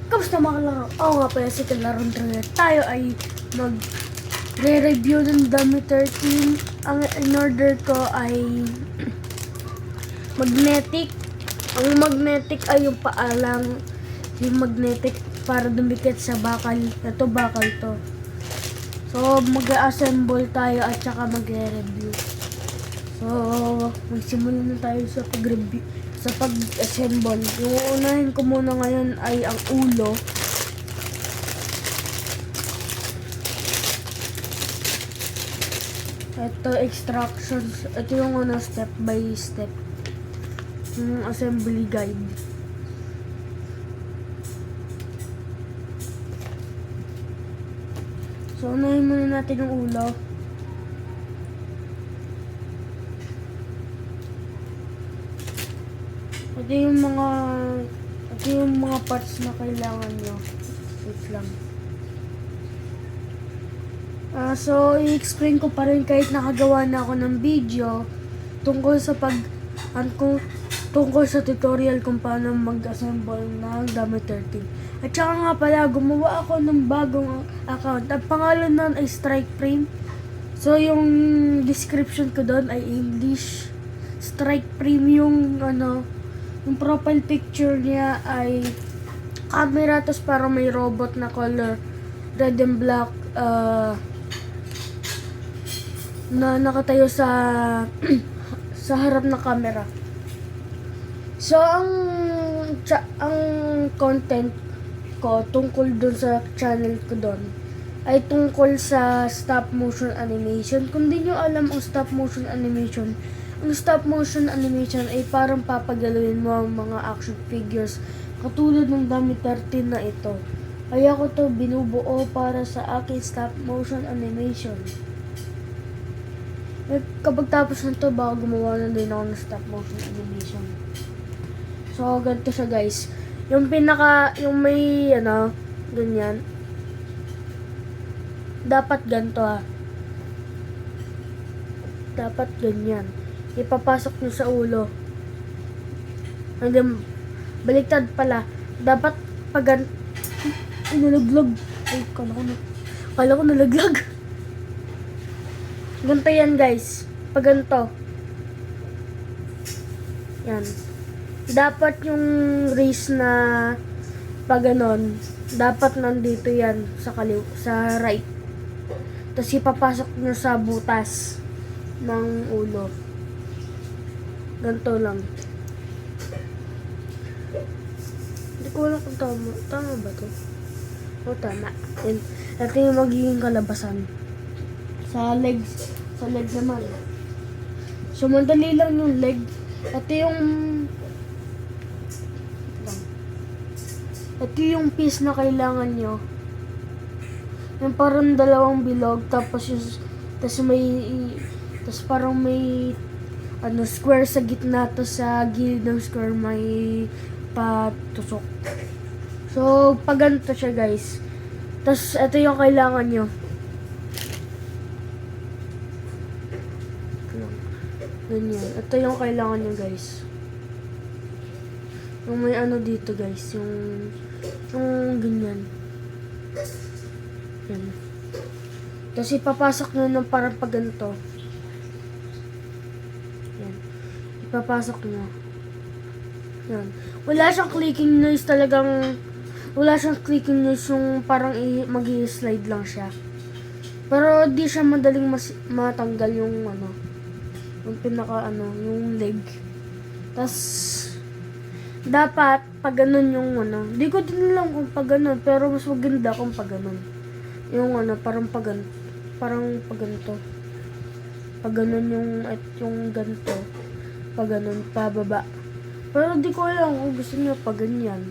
Kamusta mga kalaro? Ako nga pala si Kalaron Trina. Tayo ay mag-re-review ng Dummy 13. Ang in-order ko ay magnetic. Ang magnetic ay yung paalang, yung magnetic para dumikit sa bakal. Ito bakal to. So mag-assemble tayo at saka magre-review. So magsimula na tayo sa pag-review, sa pag-assemble. Yung unahin ko muna ngayon ay ang ulo. Ito extractions. Ito yung step by step. Yung assembly guide. So unahin muna natin yung ulo. Ito yung mga parts na kailangan nyo. Wait lang. So, i-explain ko pa rin kahit nakagawa na ako ng video tungkol sa tungkol sa tutorial kung paano mag-assemble ng Dummy 13. At saka nga pala, gumawa ako ng bagong account. At pangalan nun ay Strike Frame. So, yung description ko doon ay English. Strike Frame yung yung profile picture niya ay camera, tapos parang may robot na color red and black na nakatayo sa sa harap ng camera. So ang content ko tungkol dun sa channel ko doon ay tungkol sa stop motion animation. Kung di nyo alam ang stop motion animation, ang stop motion animation ay parang papagalawin mo ang mga action figures katulad ng Dummy 13 na ito. Kaya ko to binubuo para sa aking stop motion animation. Kapag tapos na to, baka gumawa na din ako ng stop motion animation. So, ganito siya guys. Yung may ganyan. Dapat ganito Dapat ganyan. Ipapasok nyo sa ulo. Hanggang baliktad pala. Dapat pag nalaglag. Ay, kala ko nalaglag. Ganito yan guys. Pag ganito. Yan. Dapat yung race na pag ganon, dapat nandito yan sa right. Tapos ipapasok nyo sa butas ng ulo. Ganito lang. Hindi ko alam kung tama. Tama ba to? O, tama. Ito yung magiging kalabasan. Sa legs naman. So, madali lang yung leg. Ito yung piece na kailangan nyo. Yung parang dalawang bilog, tapos parang may square sa gitna, to sa gilid ng square may patusok. So, pag ganito siya guys. Tapos, ito yung kailangan nyo. Ganyan. Ito yung kailangan nyo guys. Yung may dito guys. Yung ganyan. Yan. Tapos ipapasok nyo ng parang pag ganito. Yan. Ipapasok nyo. Yan. Wala siyang clicking noise talagang. Wala siyang clicking noise yung parang mag-i-slide lang siya. Pero di siya madaling matanggal yung yung yung leg. Tas dapat pag ganun yung di ko din alam kung pag ganun, pero mas maganda kung pag ganun. Yung parang pag ganito. Pag ganun yung ganito. Pag ganun pababa. Pero di ko alam kung gusto niyo pag ganyan.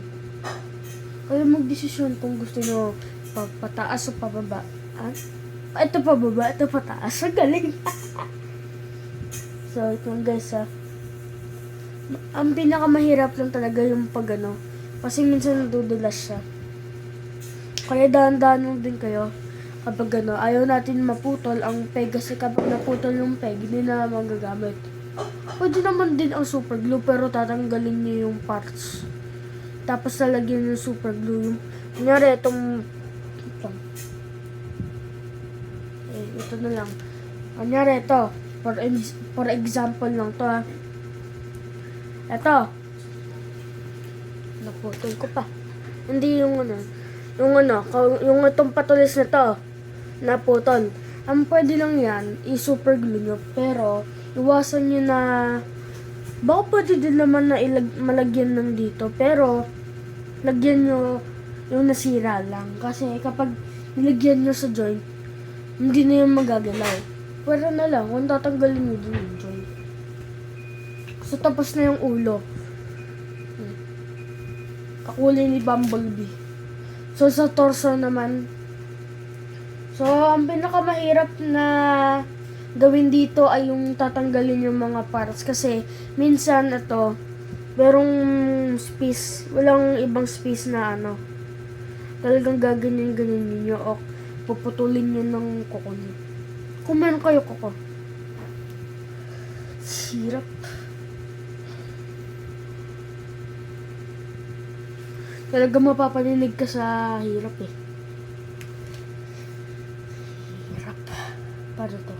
Kaya magdesisyon kung gusto niyo pataas o pababa. Ito pababa, ito pataas. Ang galing. So, ito guys ang pinakamahirap lang talaga yung pag kasi minsan nadudulas siya. Kaya dahan-dahan lang din kayo kapag ayaw natin maputol ang peg, kasi kapag naputol yung peg, hindi na magagamit. Pwede naman din ang super glue, pero tatanggalin niyo yung parts. Tapos lalagyan ng super glue. Kunyari, ito, ito na lang. Kunyari, ito. For example lang to, ha. Ito. Naputol ko pa. Hindi yung yung itong patulis na to. Naputol. Ang pwede lang yan, i-super glue nyo. Pero, iwasan nyo na, baka pwede din naman na malagyan ng dito. Pero, lagyan nyo yung nasira lang. Kasi kapag nilagyan nyo sa joint, hindi na yung magagalaw. Pero na lang, kung tatanggalin nyo din yung joint. So, tapos na yung ulo. Kakulay ni Bumblebee. So, sa torso naman, so, ang pinakamahirap na gawin dito ay yung tatanggalin yung mga parts. Kasi, minsan ito, merong space, walang ibang space na talagang gaganyan-ganyan ninyo o puputulin nyo ng kuko nyo. Kung meron kayo kuko. Hirap. Talagang mapapaninig ka sa hirap eh. Para to.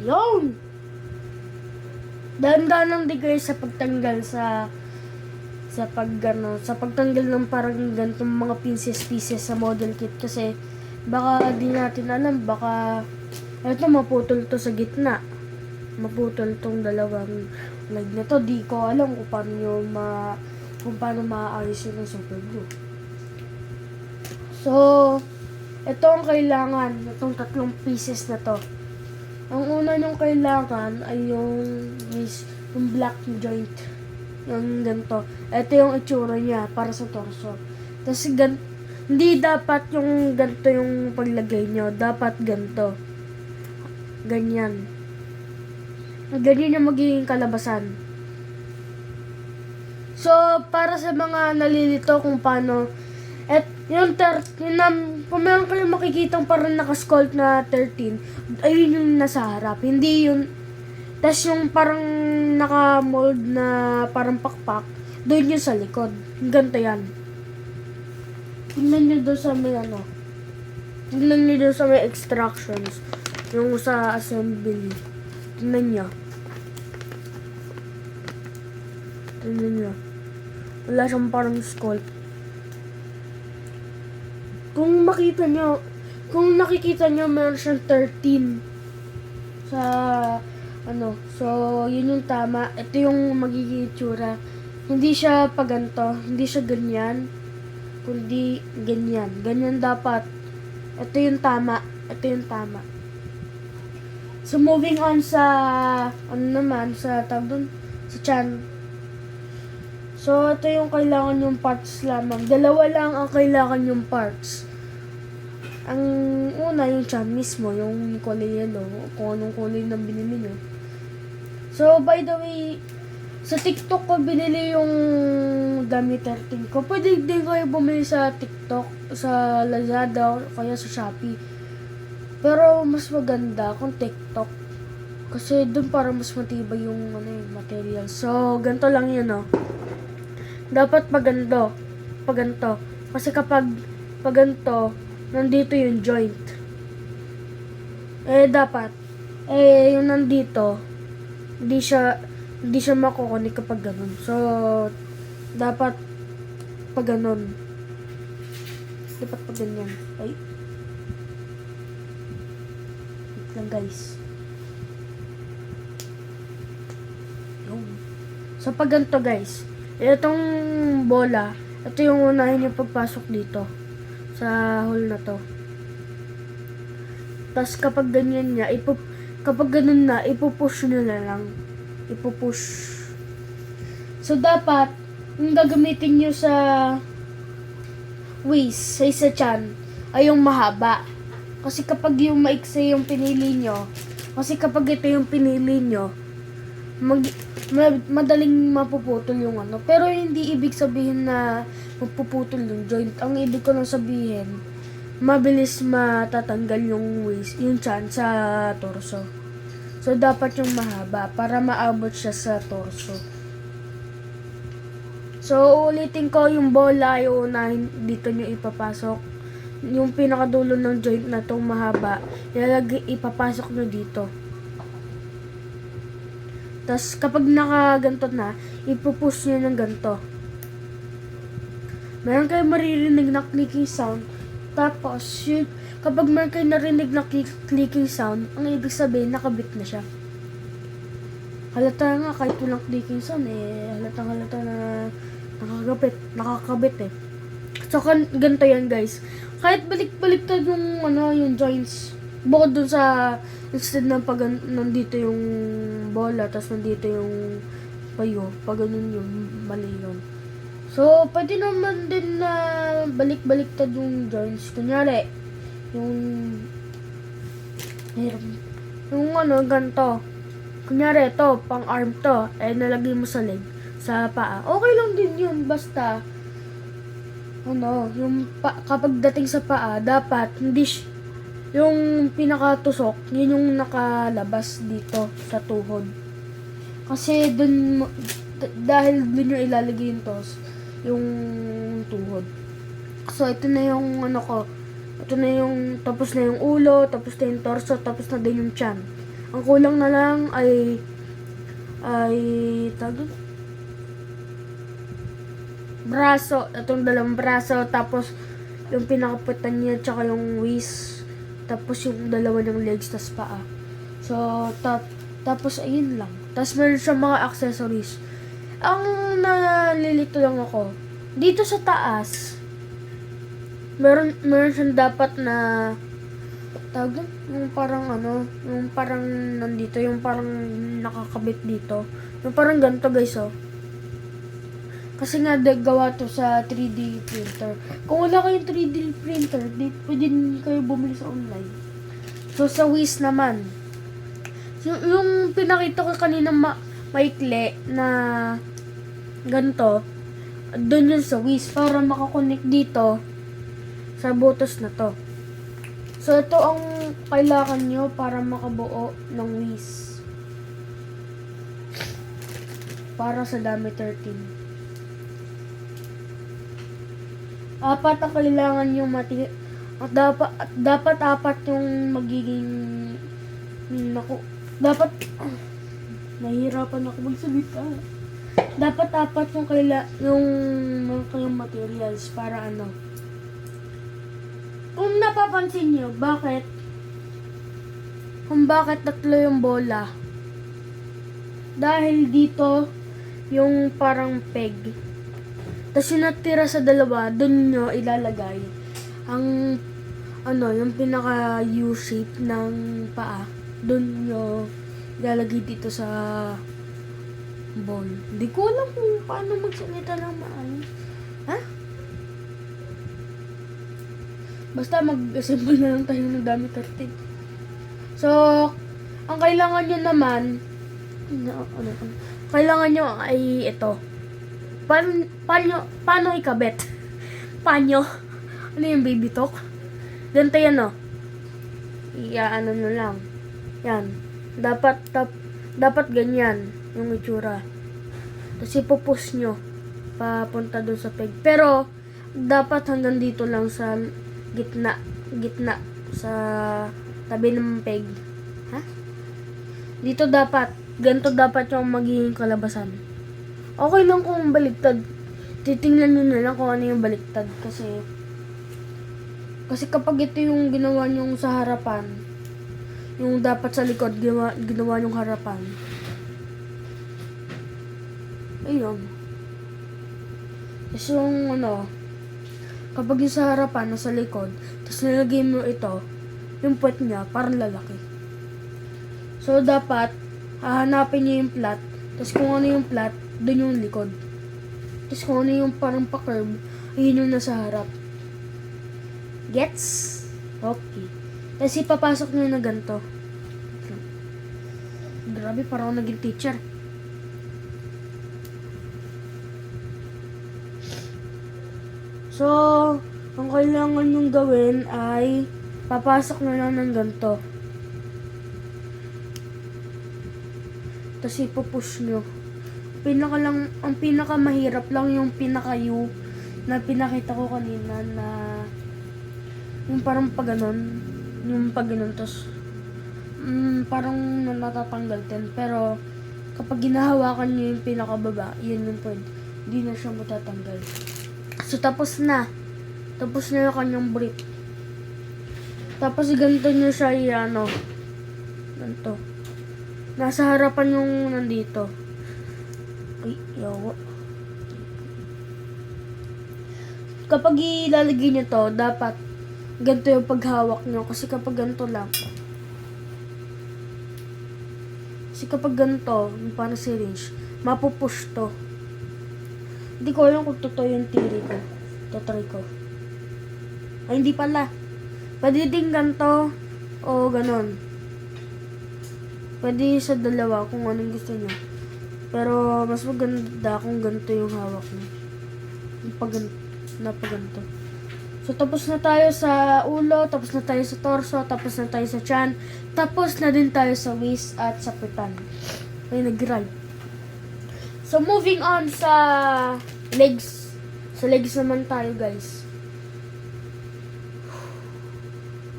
Yun! Dahan-dahan di kayo sa pagtanggal sa pagtanggal ng parang ganitong mga pieces sa model kit kasi baka di natin alam, baka eto maputol to sa gitna. Maputol tong dalawang leg na to. Di ko alam kung paano maayos yun ng super glue. So, ito ang kailangan, itong tatlong pieces na to. Ang una nyong kailangan ay yung black joint. Yung ganito. Ito yung itsura niya para sa torso. Tapos hindi dapat yung ganito yung paglagay nyo. Dapat ganito. Ganyan. Ganyan yung magiging kalabasan. So, para sa mga nalilito kung paano, kung meron kayong makikitang parang nakasculpt na 13, ayun yung nasa harap. Hindi yun, tas yung parang naka-mold na parang pakpak, doon yung sa likod. Ganito yan. Tingnan nyo doon sa may tingnan nyo doon sa may extractions. Yung sa assembly. Tingnan nyo. Tingnan nyo. Wala siyang parang sculpt. Kung nakikita nyo, meron siyang 13 sa, so, yun yung tama. Ito yung magiging itsura. Hindi siya paganto, hindi siya ganyan, kundi ganyan. Ganyan dapat. Ito yung tama. So, moving on sa, sa tiyan. So, ito yung kailangan yung parts lamang. Dalawa lang ang kailangan yung parts. Ang una, yung tiyan mismo, yung kulay yellow, kung anong kulay nang binili nyo. So, by the way, sa TikTok ko binili yung Dummy 13 ko. Pwede din kayo bumili sa TikTok, sa Lazada, o kaya sa Shopee. Pero, mas maganda kung TikTok. Kasi doon para mas matibay yung material. So, ganito lang yun, Dapat paganto. Kasi kapag paganto, nandito yung joint. Dapat, yung nandito, hindi siya makukunik kapag ganun. So, dapat pag ganun. Dapat pag ganyan. Ay. Wait lang, guys. Yung. So, pag ganito, guys, itong bola, ito yung unahin yung pagpasok dito sa hole na to. Tapos kapag ganyan niya, kapag ganun na, ipupush nyo na lang. Ipupush. So, dapat, yung gagamitin nyo sa waist, sa tiyan, ay yung mahaba. Kasi kapag yung maiksi yung pinili nyo, madaling mapuputol yung Pero hindi ibig sabihin na mapuputol yung joint. Ang ibig ko lang sabihin, mabilis matatanggal yung waist, yung tiyan sa torso. So, dapat yung mahaba para maabot siya sa torso. So, ulitin ko, yung bola, yung unahin, dito nyo ipapasok. Yung pinakadulo ng joint na itong mahaba, ipapasok nyo dito. Tapos, kapag nakaganto na, ipupush nyo ng ganto. Meron kayo maririnig na clicking sound. Tapos, yun, kapag meron kayo narinig na clicking sound, ang ibig sabihin, nakabit na siya. Halata nga, kahit walang clicking sound, halata na nakakabit eh. So, ganito yan guys. Kahit balik-baliktad yung, yung joints, bukod dun sa, instead ng pag nandito yung bola, tapos nandito yung payo, pag ganun yung mali yun. So, pwede naman din na balik-baliktad yung joints. Kunyari, yung ganito. Kunyari, ito, pang arm to, nalagay mo sa leg, sa paa. Okay lang din yun, basta, kapag dating sa paa, dapat, hindi yung pinakatusok, yun yung nakalabas dito sa tuhod. Kasi dahil dun yung ilalagay yung yung tuhod. So, ito na yung ito na yung, tapos na yung ulo, tapos na yung torso, tapos na din yung tiyan. Ang kulang na lang ay braso, itong dalawang braso, tapos yung pinakaputan niya, tsaka yung waist, tapos yung dalawa ng legs, tas paa. So, tapos ayun lang. Tapos meron siya mga accessories. Ang nalilito lang ako, dito sa taas, meron siyang dapat na yung parang yung parang nandito, yung parang nakakabit dito. Yung parang ganito guys, oh. Kasi nga, gawa to sa 3D printer. Kung wala kayong 3D printer, pwede kayo bumili sa online. So, sa Wish naman, yung pinakita ko kanina maikli na ganito, doon yun sa Wish para makakonect dito sa butos na to. So, ito ang kailangan nyo para makabuo ng Wish. Para sa dami 13. Apat ang kailangan yung dapat apat yung magiging dapat nahihirapan ako magsalita. Dapat apat yung yung materials para kung napapansin niyo kung bakit tatlo yung bola, dahil dito yung parang peg. Tapos yung natira sa dalawa, dun nyo ilalagay ang yung pinaka U-shape ng paa. Dun nyo ilalagay dito sa ball. Hindi ko alam kung paano magsalita ng maayos. Ha? Basta mag-assemble na lang tayo ng dami 13. So, ang kailangan nyo naman, kailangan nyo ay ito. Paano ikabit? Paano? Ano yung baby talk? Ganito yan, no? Nyo lang. Yan. Dapat ganyan yung itsura. Tapos ipupush nyo papunta dun sa peg. Pero, dapat hanggang dito lang sa gitna sa tabi ng peg. Ha? Dito ganito dapat yung magiging kalabasan. Okay lang kung baliktad. Titingnan nyo na lang kung ano yung baliktad. Kasi kapag ito yung ginawa nyong sa harapan, yung dapat sa likod, ginawa nyong harapan. Ayun. Kasi yung kapag yung sa harapan, nasa likod, tapos nilagay mo ito, yung puwet niya, parang lalaki. So, dapat, hahanapin nyo yung flat, tapos kung ano yung flat, doon yung likod. Tapos kung ano yung parang pa-curve, ayun yung nasa harap. Gets? Okay. Tapos ipapasok nyo na ganito. Grabe, parang ako naging teacher. So, ang kailangan nyong gawin ay papasok na lang ng ganito. Tapos ipupush nyo. ang pinaka mahirap lang yung pinaka U na pinakita ko kanina na yung parang pag ganon, tapos parang natatanggal din. Pero kapag ginahawakan nyo yung pinakababa, yun yung pwede, hindi na siya matatanggal. So tapos na yung kanyang brief. Tapos ganito nyo siya ganito. Nasa harapan yung nandito. Ay, yawa. Kapag ilalagay nyo to, dapat ganito yung paghawak nyo. Kasi kapag ganito lang, yung parang syringe, mapupush to. Hindi ko alam kung totoo yung theory ko. Totry ko. Ay, hindi pala. Pwede din ganito o ganon. Pwede sa dalawa kung anong gusto nyo. Pero mas maganda kung ganito yung hawak nyo. Yung paganto. So tapos na tayo sa ulo, tapos na tayo sa torso, tapos na tayo sa tiyan, tapos na din tayo sa waist at sa pitan. Ay, nag-ride. So moving on sa legs. Sa legs naman tayo, guys.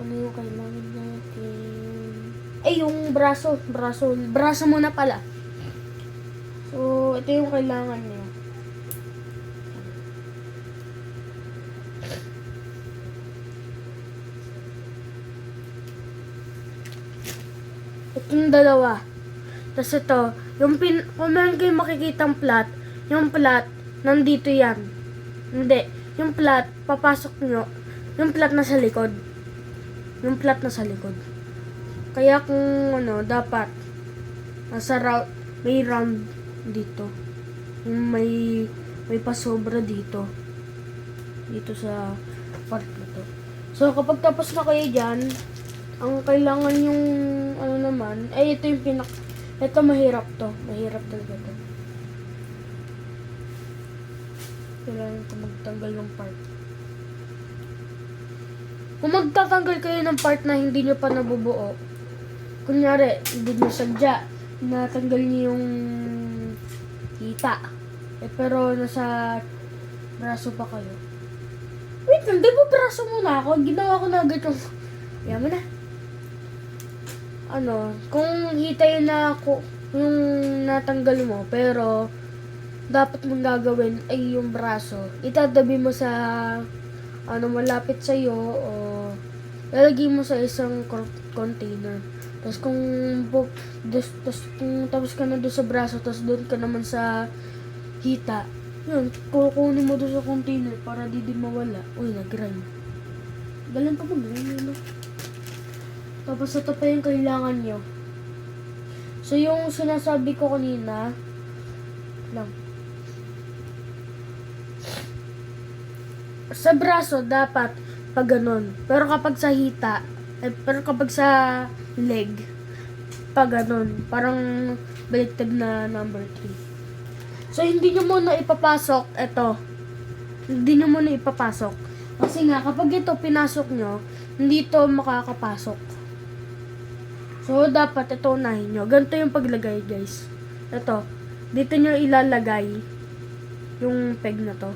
Ano yung kailangan natin? Ay, yung braso muna pala. So, ito yung kailangan niyo. Ito yung dalawa. Tapos ito, kung meron kayong makikitang plat, yung plat, nandito yan. Hindi. Yung plat, papasok nyo. Yung plat nasa likod. Kaya kung dapat nasa may round dito. Yung may pasobra dito sa part na to. So kapag tapos na kayo dyan, ang kailangan yung naman ay ito yung ito mahirap talaga to. Kailangan ko magtanggal ng part. Kung magtatanggal kayo ng part na hindi nyo pa nabubuo, kunyari, hindi nyo sadya, natanggal nyo yung hita. Pero nasa braso pa kayo. Wait lang, di ba braso muna ako? Ginawa ko na agad yung... Yan mo na. Kung hita yun yung natanggal mo, pero dapat mong gagawin ay yung braso. Itatabi mo sa malapit sa'yo o lalagay mo sa isang container. Tapos kung tapos ka na doon sa braso, tapos doon ka naman sa hita, yun, kukunin mo doon sa container para di mawala. Uy, nag-rhyme. Galing pa mag-rhyme yun. Tapos ito pa yung kailangan nyo. So yung sinasabi ko kanina, sa braso dapat pag ganon. Pero kapag sa leg, pag ganon. Parang baliktad na number 3. So hindi nyo muna ipapasok ito. Kasi nga kapag ito pinasok nyo, hindi ito makakapasok. So dapat ito unahin nyo. Ganito yung paglagay, guys. Ito. Dito nyo ilalagay yung peg na to.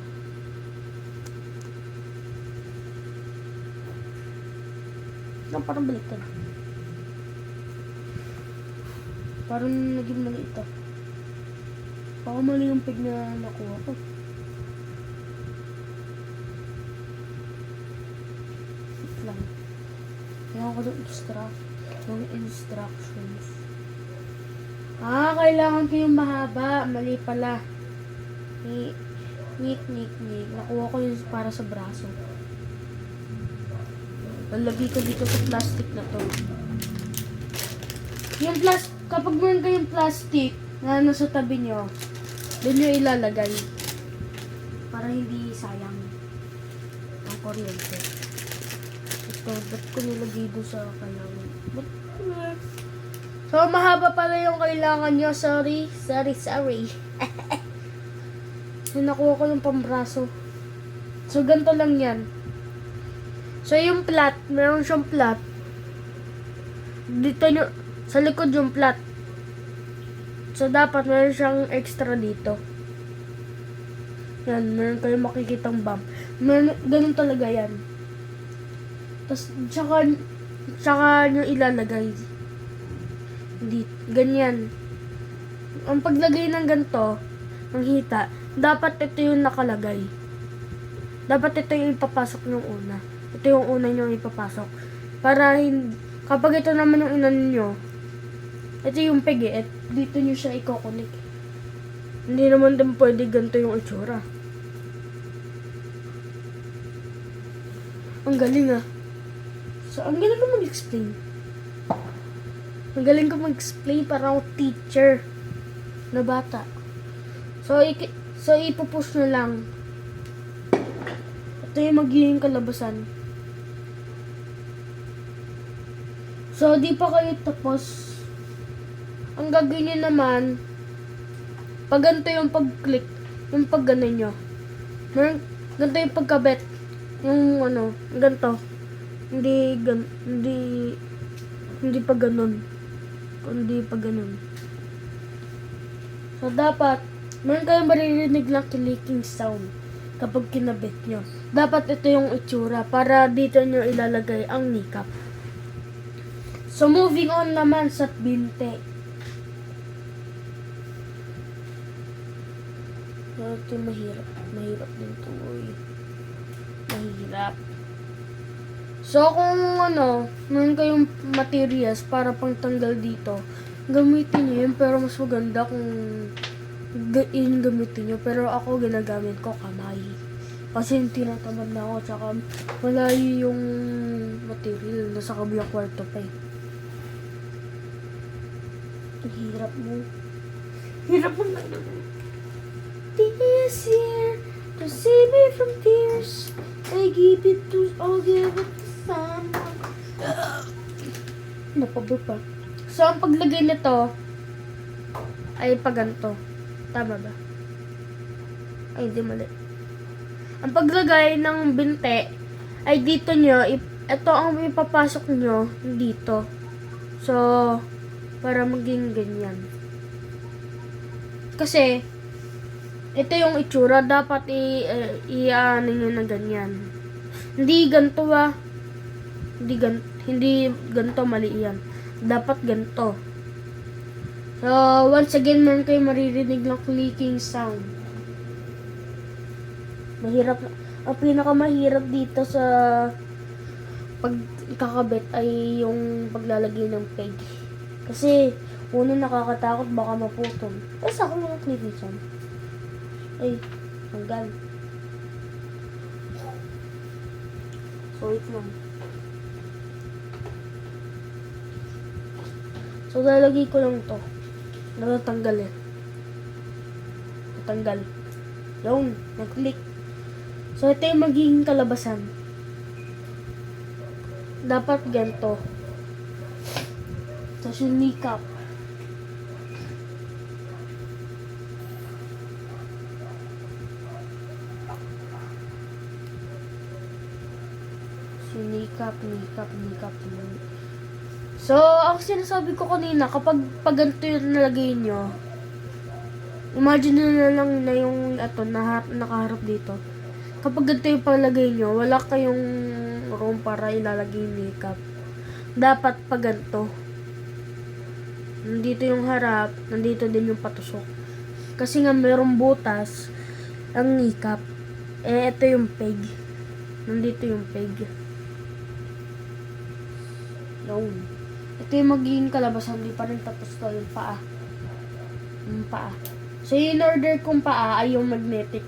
Parang baliktad. Parang naging mali ito. Baka mali yung peg na nakuha ko. Wait lang. Kailangan ko ng instructions. Kailangan ko yung mahaba. Mali pala. Nik. Nakuha ko yung para sa braso. Lalagay ko dito sa plastic na to. Yung kapag meron kayong plastic na nasa tabi nyo, doon nyo ilalagay. Para hindi sayang ang kuryente. Ito, ba't ko nilagay doon sa kailangan? So, mahaba pala yung kailangan nyo. Sorry. Nakuha ko yung pambraso. So, ganito lang yan. So, yung plat, meron siyang plat. Dito nyo, sa likod yung plat. So, dapat meron siyang extra dito. Yan, meron kayong makikitang bump. Meron, ganun talaga yan. Tapos, tsaka nyo ilalagay. Ganyan. Ang paglagay ng ganito, ng hita, dapat ito yung nakalagay. Dapat ito yung ipapasok yung una. Ito yung una nyo ipapasok. Para kapag ito naman yung inan nyo, ito yung peg eh. Dito nyo siya ikokonik. Hindi naman din pwede ganito yung itsura. Ang galing ah. So, ang galing ko mag-explain. Ang galing ko mag-explain para ako teacher na bata. So, ipupush nyo lang. Ito yung magiging kalabasan. So, di pa kayo tapos. Ang gagawin nyo naman, pag ganito yung pag-click, yung pag-ganon nyo. Ganito yung pagkabet. Yung ganito. Hindi pa ganon. Hindi pa ganon. So, dapat, meron kayong maririnig lang clicking sound kapag kinabit nyo. Dapat ito yung itsura para dito nyo ilalagay ang kneecap. So, moving on naman sa binte. Ito mahirap. Mahirap din ito. Mahirap. So, kung meron kayong materials para pangtanggal dito, gamitin nyo yun. Pero mas maganda kung yun gamitin nyo. Pero ako ginagamit ko kamay. Kasi tinatamad na ako. Tsaka malayo yung material. Nasa kabilang kwarto pa eh. Ang hirap mo. Hirap mo na. This year, to save me from tears, I give it to someone. Napabo pa. So, ang paglagay nito ay paganto. Tama ba? Ay, hindi mali. Ang paglagay ng binte ay dito nyo, ito ang ipapasok nyo dito. So, para maging ganyan. Kasi, ito yung itsura. Dapat i-ano nyo na ganyan. Hindi ganito ah. Hindi ganito, mali yan. Dapat ganito. So, once again, meron kayo maririnig ng clicking sound. Mahirap. Ang pinakamahirap dito sa pagkakabit ay yung paglalagay ng peg. Kasi, una nakakatakot, baka maputol. Tapos ako mga clicking sound. Ay, hanggang. So, wait lang. So, lalagay ko lang to. Natatanggal eh. Natanggal. Yung, nag-click. So, ito yung magiging kalabasan. Dapat ganito. Tapos yung kneecap. Kneecap. So, ang sinasabi ko kanina, kapag ganito yung nalagay nyo, imagine nyo na lang na yung nakaharap dito. Kapag ganito yung palagay nyo, wala kayong room para ilalagay yung kneecap. Dapat pag ganito. Nandito yung harap, nandito din yung patusok. Kasi nga mayroong butas ang kneecap. Ito yung peg. Nandito yung peg. Yun. Ito yung magiging kalabasan. Hindi pa rin tapos to. Yung paa. Yung paa. So, yung order kong paa ay yung magnetic.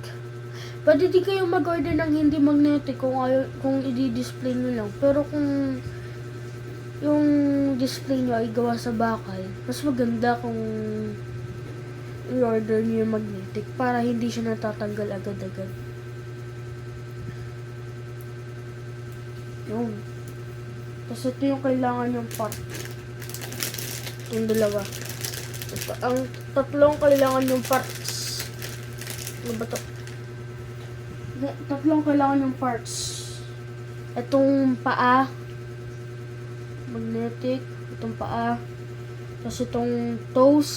Pwede di kayo mag-order ng hindi magnetic kung i-display nyo lang. Pero kung yung display nyo ay gawa sa bakal, mas maganda kung i-order nyo yung magnetic para hindi siya natatanggal agad-agad. Yun. Tapos ito yung kailangan yung part. Yung dalawa. Ang tatlong kailangan yung parts. Ano ba ito? Tatlong kailangan yung parts. Itong paa. Magnetic. Itong paa. Tapos itong toes.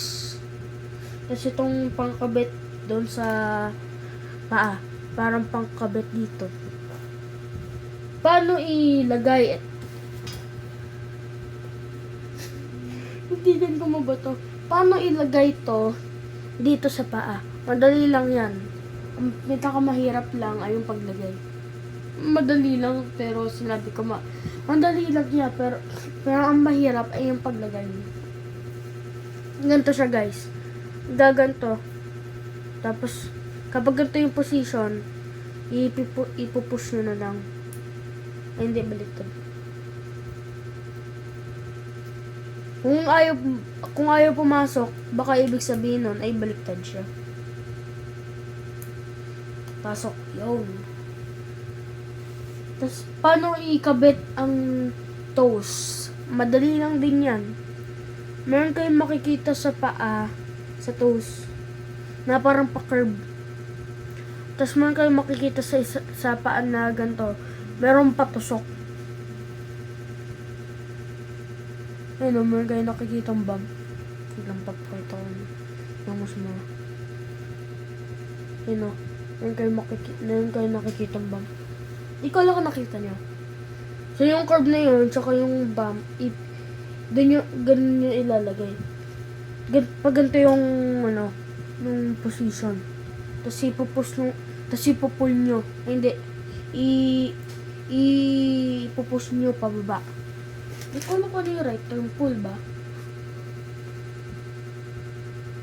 Tapos itong pangkabit doon sa paa. Parang pangkabit dito. Paano ilagay? Hindi din ko mabato. Paano ilagay to dito sa paa? Madali lang yan. Ang pinakamahirap lang ay yung paglagay. Madali lang, pero sinabi ko madali lang niya, pero ang mahirap ay yung paglagay. Ganito siya, guys. Gaganto. Tapos, kapag ganito yung position, ipupush nyo na lang. Ay, hindi, baliktad. Kung ayaw pumasok, baka ibig sabihin nun ay baliktad siya. Pasok. Yun. Tapos, paano ikabit ang toes? Madali lang din yan. Meron kayong makikita sa paa, sa toes, na parang pa-curve. Tapos, meron kayong makikita sa paa na ganito, meron patusok. Ayun o, meron kayong nakikitang bump. Biglang papakita ko ng mas mga. Ayun o, meron kayong nakikitang bump. Ikaw lang ang nakita niya. So, yung curve na yun, tsaka yung bump, ganun yung ilalagay. Pag ganito yung, nung position. Tapos ipupull nyo. Hindi. Ipupush nyo pababa. Ikaw lang ano yung right term, pull ba?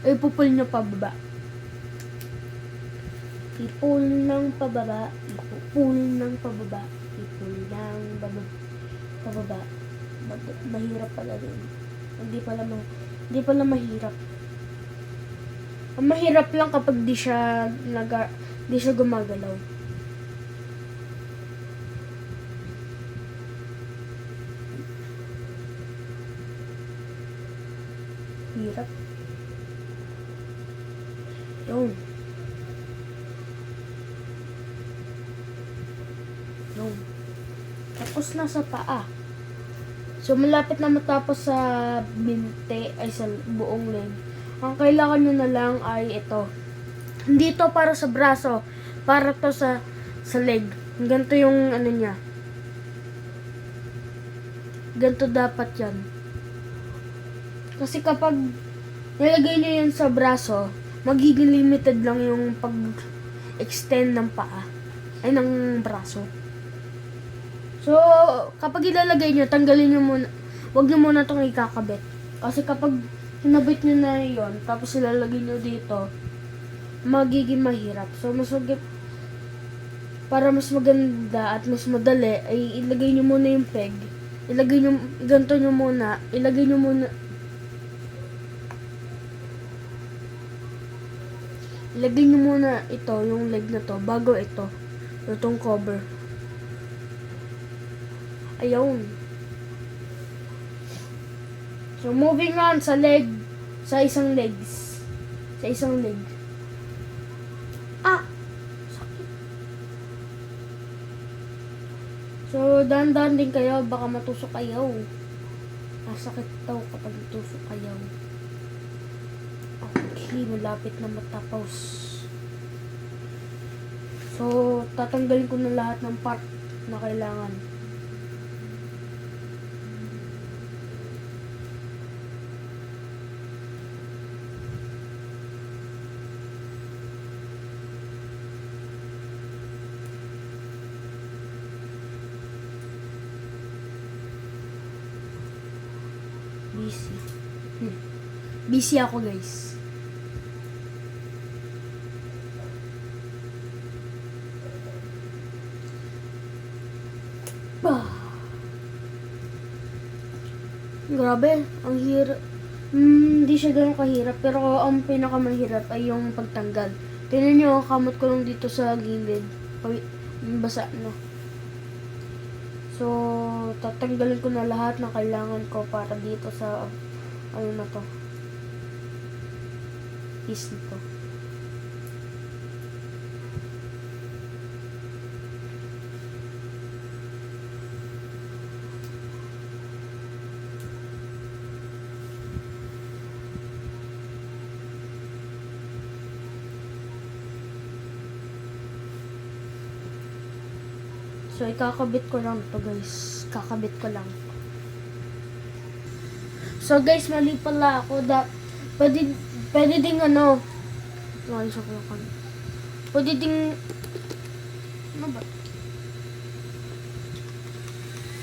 Ipupull nyo pababa. Ipull ng pababa, ipupull ng pababa, ipull ng pababa. Mahirap pala din. Hindi pala mahirap. Ang mahirap lang kapag di siya gumagalaw. Hirap. Yun. Tapos na sa paa. So, malapit na matapos sa binte, ay sa buong leg. Ang kailangan nyo na lang ay ito. Hindi to para sa braso. Para to sa leg. Ganito yung ano niya. Ganito dapat yan. Kasi kapag nilagay nyo yan sa braso, magiging limited lang yung pag-extend ng paa. Ay, ng braso. So, kapag ilalagay nyo, tanggalin nyo muna. Huwag nyo muna itong ikakabit. Kasi kapag hinabit nyo na yon, tapos ilalagay nyo dito, magiging mahirap. So, para mas maganda at mas madali, ay ilagay nyo muna yung peg. Ganito nyo muna. Ilagay nyo muna ito, yung leg na to, bago ito. Itong cover. Ayun. So, moving on sa leg. Sa isang leg. Ah! Sakit. So, dahan-dahan din kayo. Baka matusok kayo. Sakit daw kapag matusok kayo. Okay, malapit na matapos. So, tatanggalin ko na lahat ng part na kailangan. Busy ako, guys. Grabe, ang hirap. Hindi siya ganun kahirap, pero ang pinakamahirap ay yung pagtanggal. Tingnan nyo, kamot ko lang dito sa gilid. Basa na. So, tatanggalin ko na lahat na kailangan ko para dito sa ano na to, piece nito. So, ikakabit ko lang to guys. Kakabit ko lang. So, guys, mali pala ako. Pwede ding ano. Nakalisok lang kami. Pwede ding... Ano ba?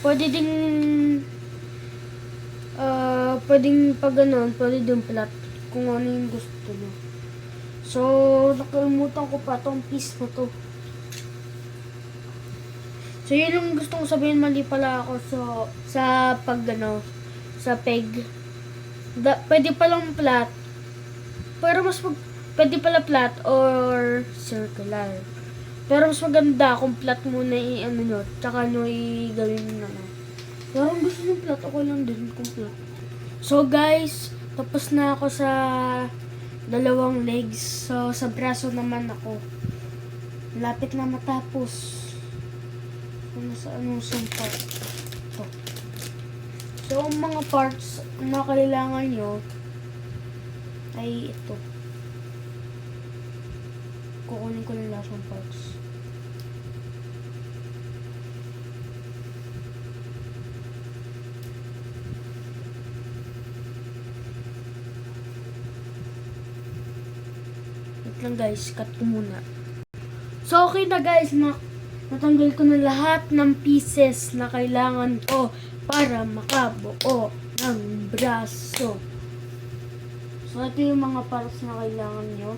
Pwede ding... pwedeng pag ano, pwede ding flat. Kung ano yung gusto nyo. So, nakalimutan ko pa tong piece na to. So, yun yung gusto kong sabihin, mali pala ako sa pag ano, sa peg. Pwede palang flat. Pero pwede pala flat or circular. Pero mas maganda kung flat muna i-ano nyo, tsaka nyo i-gawin ano. Pero kung gusto nyo flat, ako lang din kung flat. So guys, tapos na ako sa dalawang legs. So, sa braso naman ako. Lapit na matapos. Ano sa part? Ito. So, ang mga parts na kailangan nyo ay ito. Kukunin ko lang lahat ng parts. Wait lang guys, cut ko muna. So, okay na guys, natanggal ko na lahat ng pieces na kailangan ko para makabuo ng braso. So, ito yung mga parts na kailangan nyo.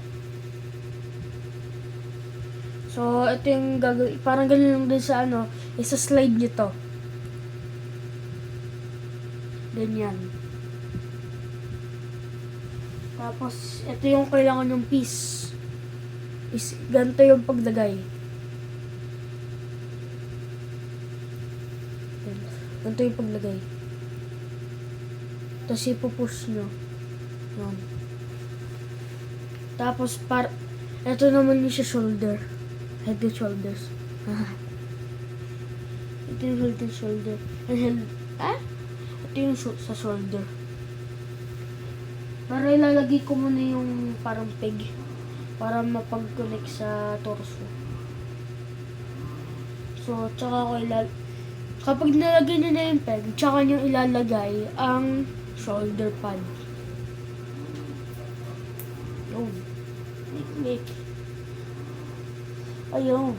So, ito yung gagawin. Parang ganun lang din sa ano, isa-slide nyo to. Ganyan. Tapos, ito yung kailangan yung piece. Ganito yung paglagay. Ganito yung paglagay. Tapos ipupush nyo. Yan. Tapos ito naman yung sa shoulder. Head and shoulders. Ito yung head and shoulder. Ito yung sa shoulder. Para ilalagay ko muna yung parang peg. Para mapag-connect sa torso. So, tsaka ko kapag nilagay nyo na yung peg, tsaka nyo ilalagay ang shoulder pad. Yun. Lik. Ayun.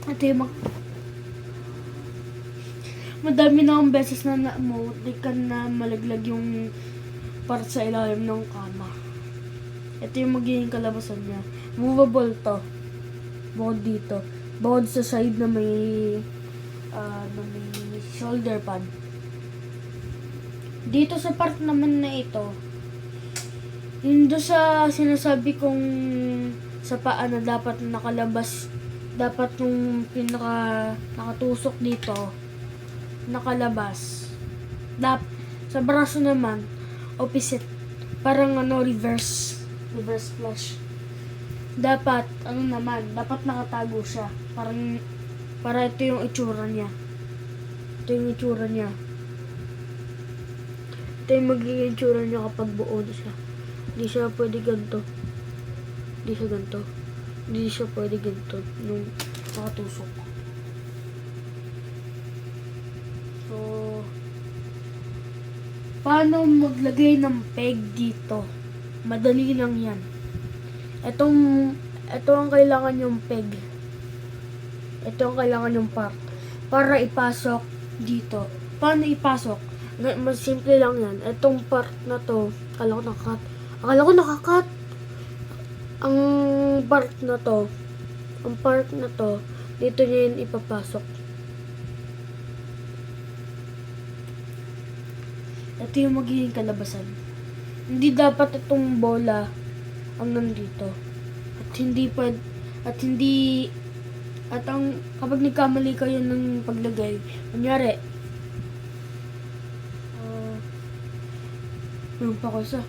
Ito yung madami na akong beses na di na malaglag yung part sa ilalim ng kama. Ito yung magiging kalabasan niya. Movable to. Bukod dito. Bukod sa side na may shoulder pad. Dito sa part naman na ito, yun doon sa sinasabi kong sa paa na dapat nakalabas, dapat yung nakatusok dito, nakalabas. Sa braso naman, opposite. Parang reverse flush. Dapat, dapat nakatago siya. Para ito yung itsura niya. Ito yung itsura niya. Ito yung magiging itsura niya kapag buo na siya. Hindi siya pwede ganito. Hindi siya ganito. Hindi siya pwede ganito nung nakatusok. So, paano maglagay ng peg dito? Madali lang yan. Ito ang kailangan yung peg. Ito ang kailangan yung part. Para ipasok dito. Paano ipasok? Mas simple lang yan. Itong part na to, akala ko nakakat. Ang part na to, dito niya yun ipapasok. Ito yung magiging kalabasan. Hindi dapat itong bola ang nandito. Kapag nagkamali kayo ng paglagay, kunyari, meron pa ko isa.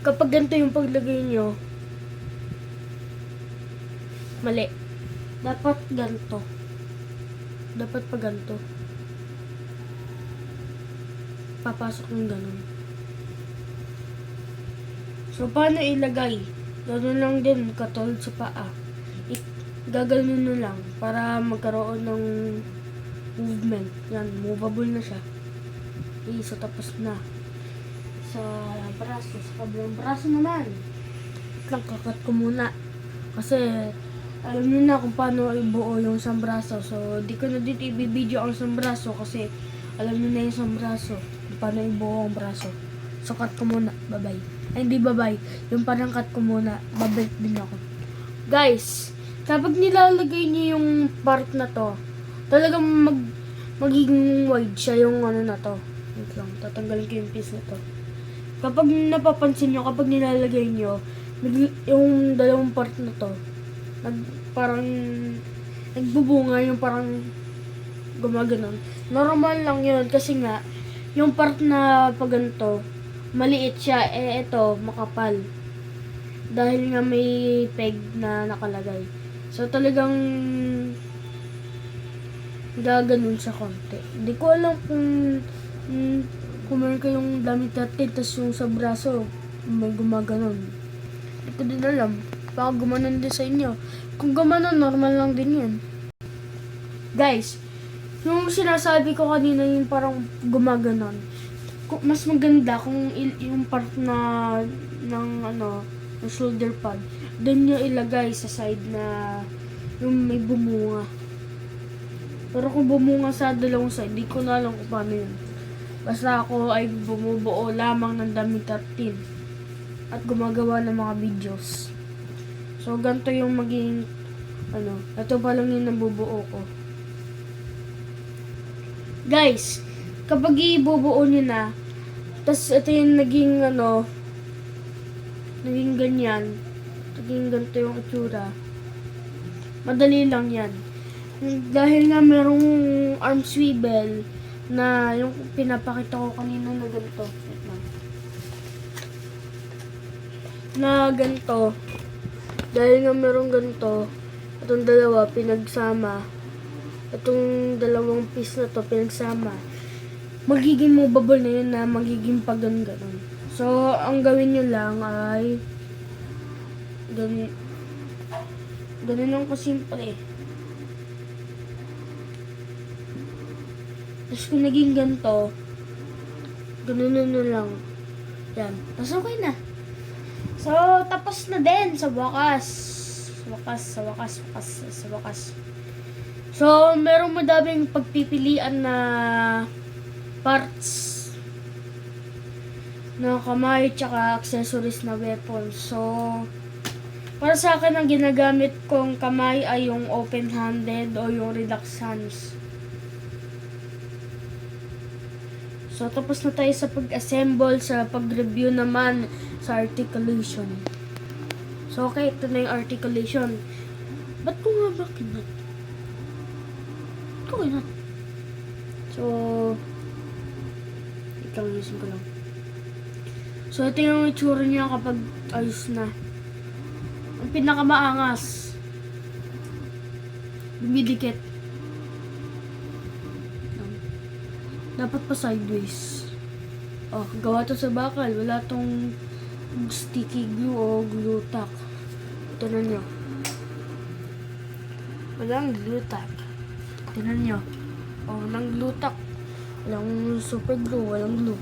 Kapag ganito yung paglagay nyo, mali. Dapat ganito. Dapat pa ganito. Papasok ng ganun. So, paano ilagay? Ganun lang din, katulad sa paa. gaganon na lang para magkaroon ng movement. Yan, movable na siya. Okay, so tapos na. Sa braso, sa kabilang braso naman. Lang kakat ko muna. Kasi alam niyo na kung paano ibuo yung isang braso. So, di ko na dito i-video ang isang braso kasi alam niyo na yung isang braso. Kung paano ibuo ang braso. So, cut ko muna. Bye-bye. Ay, hindi bye-bye. Yung parang cut ko muna. Babalik din ako. Guys, kapag nilalagay niyo yung part na to, talagang magiging wide siya yung ano na to. Wait lang, tatanggalin ko yung piece na to. Kapag napapansin nyo, kapag nilalagay nyo, yung dalawang part na to, parang nagbubunga yung parang gumaganon. Normal lang yun kasi nga, yung part na pag ganito, maliit siya, ito, makapal. Dahil nga may peg na nakalagay. So talagang gaganon sa konti. Hindi ko alam kung meron kayong damit natin, tas yung sa braso, may gumaganon. Hindi ko din alam. Baka gumanon din sa inyo. Kung gumanon, normal lang din yan. Guys, yung sinasabi ko kanina yung parang gumaganon, mas maganda kung yung part na ng ng shoulder pad, doon nyo ilagay sa side na yung may bumunga. Pero kung bumunga sa dalawang side, di ko na alam kung paano yun. Basta ako ay bumubuo lamang ng damit at tin at gumagawa ng mga videos. So, ganito yung maging ito pa lang yung nabubuo ko. Guys, kapag ibubuo nyo na, tas ito yung naging naging ganyan, naging ganito yung itsura, madali lang yan. Dahil nga merong arm swivel na yung pinapakita ko kanina na ganito. Na ganito. Dahil nga merong ganito, itong dalawa pinagsama, itong dalawang piece na to pinagsama, magiging movable na yun na magiging pag ganon. So, ang gawin nyo lang ay ganun lang kasimple. Tapos kung naging ganito, ganun na lang. Yan. Tapos okay na. So, tapos na din sa wakas. Sa wakas. So, merong madaming pagpipilian na parts na kamay tsaka accessories na weapons. So, para sa akin ang ginagamit kong kamay ay yung open-handed o yung relaxed hands. So, tapos na tayo sa pag-assemble, sa pag-review naman sa articulation. So, okay, ito na yung articulation. Ba't ko nga ba kinat? Ito kinat. So, ikaw ayusin ko lang. So, ito yung itsura niya kapag ayos na. Ang pinakamaangas, dumidikit. Dapat pa sideways. Oh, gawa to sa bakal. Wala tong sticky glue o glue tack. Ito na nyo. Walang glue tack. Tingnan nyo. Oh, walang glue tack. Walang super glue. Walang glue.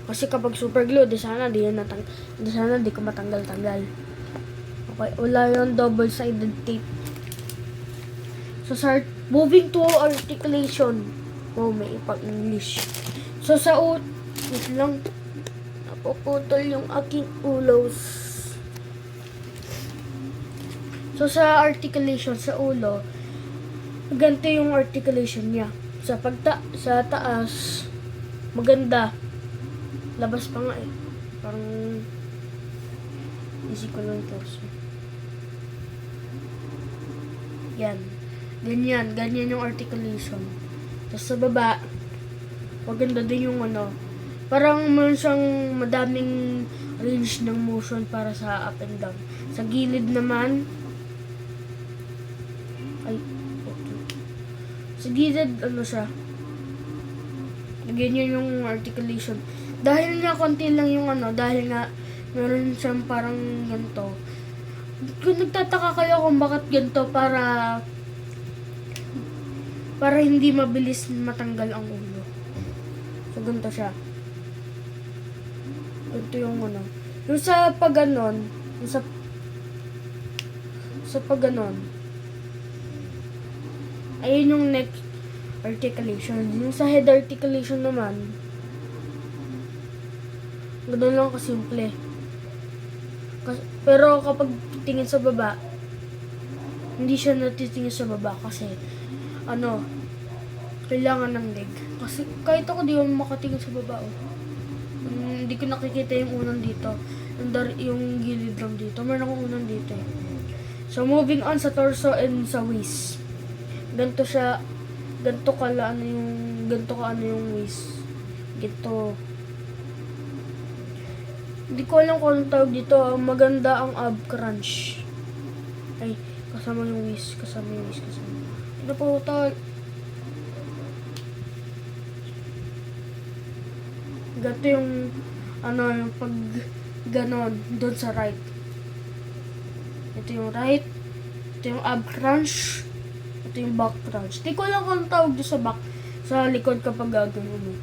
Kasi kapag super glue, di sana di ko matanggal-tanggal. Okay, wala yung double-sided tape. So, moving to articulation. Oh, may ipag-English. So, wait lang. Napuputol yung aking ulos. So, sa articulation, sa ulo, ganito yung articulation niya. Sa taas, maganda. Labas pa nga eh. Parang, easy ko lang ito. Yan. Ganyan yung articulation. Tapos sa baba, maganda din yung parang meron siyang madaming range ng motion para sa up and down. Sa gilid naman, sa gilid, siya, ganyan yung articulation. Dahil nga konti lang yung dahil nga meron siyang parang ganito, Kung nagtataka kayo kung bakit ganito, para hindi mabilis matanggal ang ulo. So, ganito siya. Ito yung ano. Yung sa pag-ganon, sa pag-ganon, ayun yung neck articulation. Yung sa head articulation naman, gano'n lang kasimple. Pero kapag tingin sa baba, hindi siya natitingin sa baba kasi kailangan ng leg. Kasi kahit ako di ako makatingin sa baba, hindi ko nakikita yung unang dito. Yung gilid lang dito. Meron akong unang dito eh. So, moving on sa torso and sa waist. Ganito siya, ganito ka yung waist. Ganito. Hindi ko alam kung anong tawag dito. Maganda ang ab crunch. Ay, kasama yung waist. Ano po tawag? Ganito yung yung pag ganon doon sa right. Ito yung right. Ito yung ab crunch. Ito yung back crunch. Di ko alam kung anong tawag doon sa back. Sa likod kapag gagawin mo.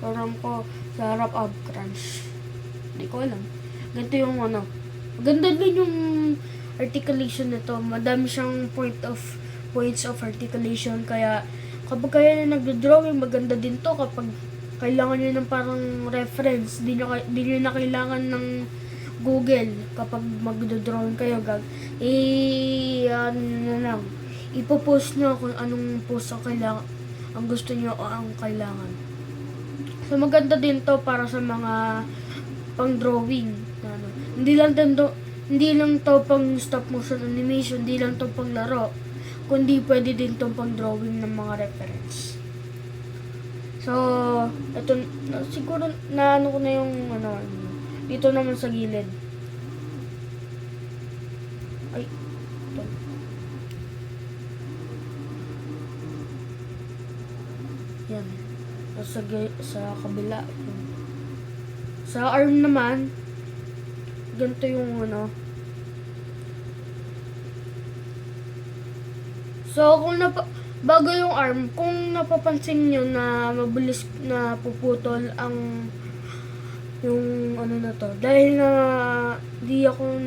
Parang ko sa harap ab crunch. Di ko alam. Ganito yung maganda din yung articulation nito. Madami siyang points of articulation. Kaya kapag kayo na nagdo-drawing, maganda din to kapag kailangan nyo ng parang reference. Di nyo na kailangan ng Google kapag magdo-drawing kayo. Ipopost nyo kung anong post ang gusto nyo o ang kailangan. So maganda din to para sa mga pang-drawing. Hindi lang to pang stop motion animation, hindi lang to pang laro, kundi pwede din to pang drawing ng mga reference. So, ito, siguro na ko na yung dito naman sa gilid. Ay, ito. Yan. Sa kabila. Sa arm naman, ganito yung So, bago yung arm, kung napapansin nyo na mabilis na puputol yung na to. Dahil na di ako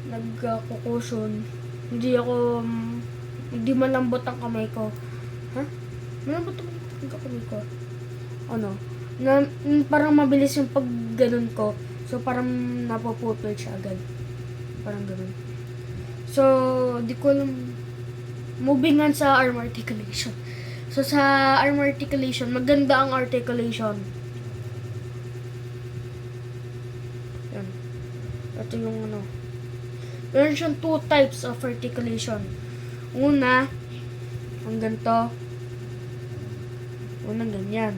nagkukusyon, hindi malambot ang kamay ko. Ha? Malambot ang kamay ko. Parang mabilis yung pag ganun ko. So, parang napuputol siya agad. Parang ganun. So, di ko alam. Moving on sa arm articulation. So, sa arm articulation, maganda ang articulation. Yan. Ito yung meron siyang 2 types of articulation. Una, ang ganito. Unang ganyan.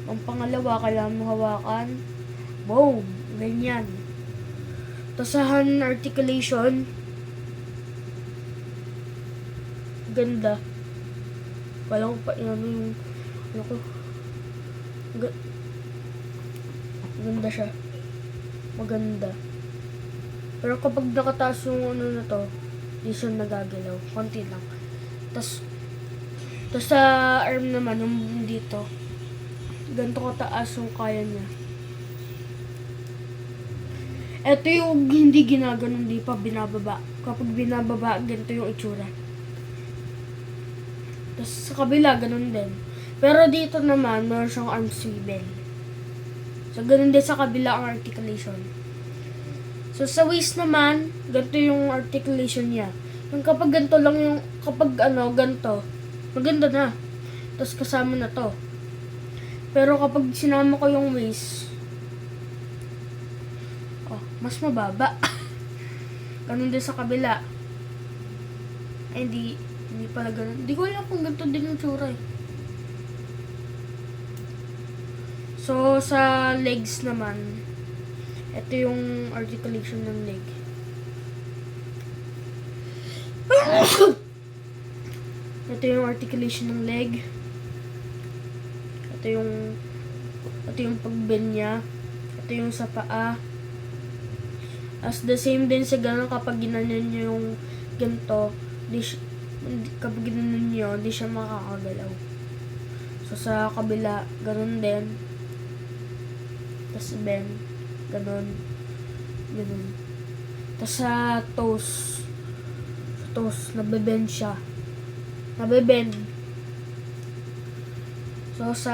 Ang pangalawa, kailangan mo hawakan. Boom! Ganyan. Tapos sa hand articulation, ganda. Kala ko pa yung ganda siya. Maganda. Pero kapag nakataas yung na to, di siya nagagalaw. Konti lang. Tapos sa arm naman, yung dito, ganito kataas yung kaya niya. Ito yung hindi ginaganon, di pa binababa. Kapag binababa, ganito yung itsura. Tapos sa kabila, ganun din. Pero dito naman, meron siyang arm swivel. So, ganun din sa kabila ang articulation. So, sa waist naman, ganito yung articulation niya. Yung kapag ganito lang yung, kapag ganito, maganda na. Tapos kasama na to. Pero kapag sinama ko yung waist, mas mababa. Ganun din sa kabila. Ay, hindi pala ganun. Hindi ko alam kung ganito din yung tsura eh. So, sa legs naman, ito yung articulation ng leg. Ito yung articulation ng leg. Ito yung pag-bend niya. Ito yung sa paa. As the same din sa ganun, kapag ginanon nyo yung ganito, kapag ginanon nyo, di siya makakagalaw. So, sa kabila, ganun din. Tapos, bend. Ganun. Ganun. Tapos, sa toes, nabebend siya. Nabebend. So, sa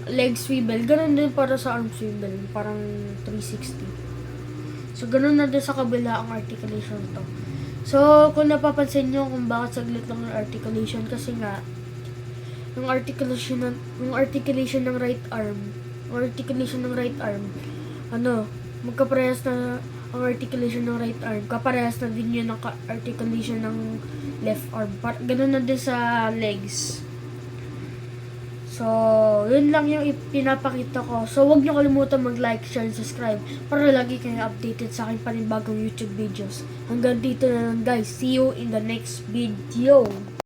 leg swivel, ganun din para sa arm swivel. Parang 360. So, ganun na din sa kabila ang articulation to. So, kung napapansin nyo kung bakit saglit lang yung articulation, kasi nga, yung articulation ng right arm, magkaparehas na ang articulation ng right arm, kaparehas na din yun ang articulation ng left arm. Ganun na din sa legs. So, yun lang yung pinapakita ko. So, huwag nyo kalimutan mag-like, share, and subscribe para lagi kayo updated sa aking panibagong YouTube videos. Hanggang dito na lang guys. See you in the next video.